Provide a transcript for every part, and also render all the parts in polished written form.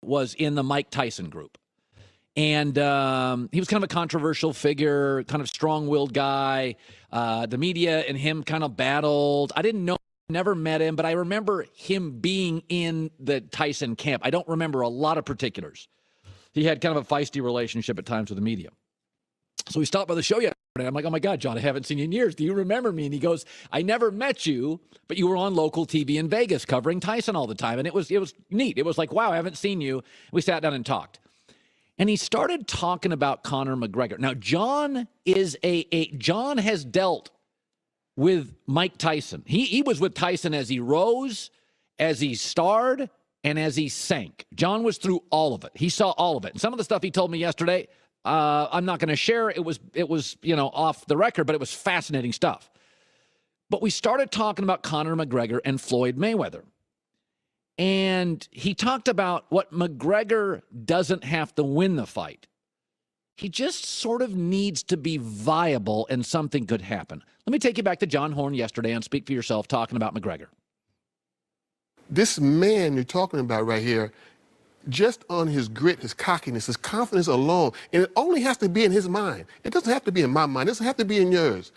was in the Mike Tyson group. And he was kind of a controversial figure, kind of strong-willed guy. The media and him kind of battled. I didn't know, never met him, but I remember him being in the Tyson camp. I don't remember a lot of particulars. He had kind of a feisty relationship at times with the media. So he stopped by the show yesterday. I'm like, oh, my God, John, I haven't seen you in years. Do you remember me? And he goes, I never met you, but you were on local TV in Vegas covering Tyson all the time. And it was neat. It was like, wow, I haven't seen you. We sat down and talked. And he started talking about Conor McGregor. Now, John is John has dealt with Mike Tyson. He was with Tyson as he rose, as he starred, and as he sank. John was through all of it. He saw all of it. And some of the stuff he told me yesterday, I'm not going to share. It was off the record, but it was fascinating stuff. But we started talking about Conor McGregor and Floyd Mayweather. And he talked about what McGregor doesn't have to win the fight. He just sort of needs to be viable and something could happen. Let me take you back to John Horn yesterday on Speak for Yourself talking about McGregor. This man you're talking about right here, just on his grit, his cockiness, his confidence alone, and it only has to be in his mind. It doesn't have to be in my mind. It doesn't have to be in yours.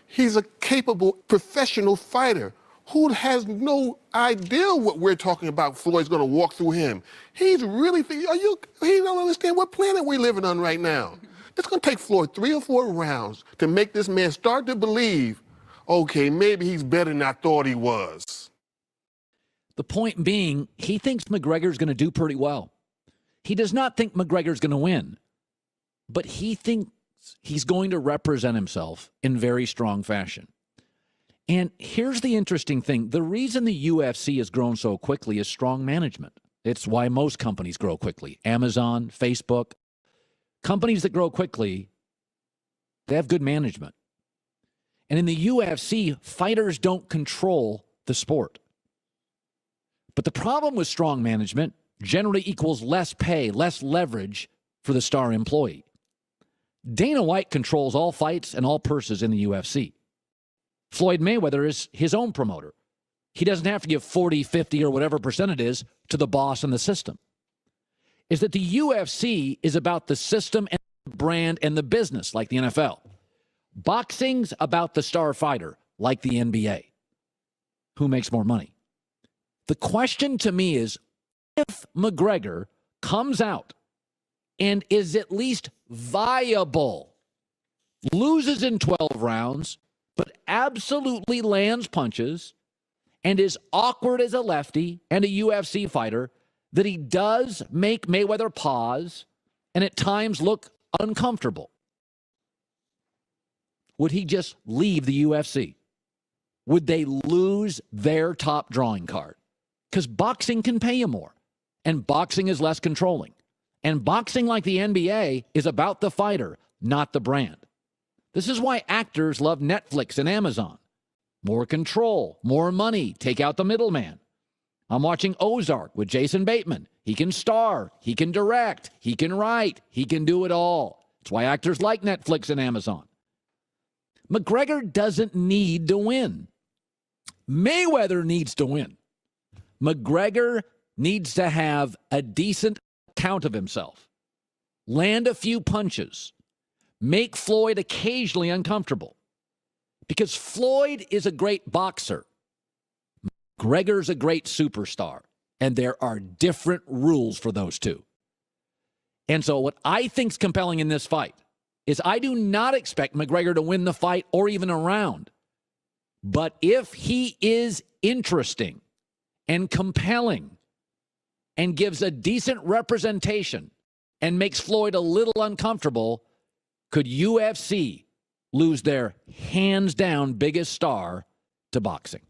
He's a capable professional fighter who has no idea what we're talking about. Floyd's going to walk through him. He's really, he don't understand what planet we're living on right now. It's going to take Floyd 3 or 4 rounds to make this man start to believe, okay, maybe he's better than I thought he was. The point being, he thinks McGregor's going to do pretty well. He does not think McGregor's going to win, but he thinks he's going to represent himself in very strong fashion. And here's the interesting thing. The reason the UFC has grown so quickly is strong management. It's why most companies grow quickly. Amazon, Facebook, companies that grow quickly, they have good management. And in the UFC, fighters don't control the sport. But the problem with strong management generally equals less pay, less leverage for the star employee. Dana White controls all fights and all purses in the UFC. Floyd Mayweather is his own promoter. He doesn't have to give 40, 50, or whatever percent it is to the boss and the system. Is that the UFC is about the system and the brand and the business, like the NFL. Boxing's about the star fighter, like the NBA. Who makes more money? The question to me is, if McGregor comes out and is at least viable, loses in 12 rounds, but absolutely lands punches and is awkward as a lefty and a UFC fighter, that he does make Mayweather pause and at times look uncomfortable, would he just leave the UFC? Would they lose their top drawing card? Because boxing can pay you more, and boxing is less controlling. And boxing, like the NBA, is about the fighter, not the brand. This is why actors love Netflix and Amazon. More control, more money, take out the middleman. I'm watching Ozark with Jason Bateman. He can star, he can direct, he can write, he can do it all. That's why actors like Netflix and Amazon. McGregor doesn't need to win. Mayweather needs to win. McGregor needs to have a decent account of himself, land a few punches, make Floyd occasionally uncomfortable. Because Floyd is a great boxer. McGregor's a great superstar. And there are different rules for those two. And so what I think's compelling in this fight is I do not expect McGregor to win the fight or even a round. But if he is interesting and compelling and gives a decent representation and makes Floyd a little uncomfortable, could UFC lose their hands-down biggest star to boxing?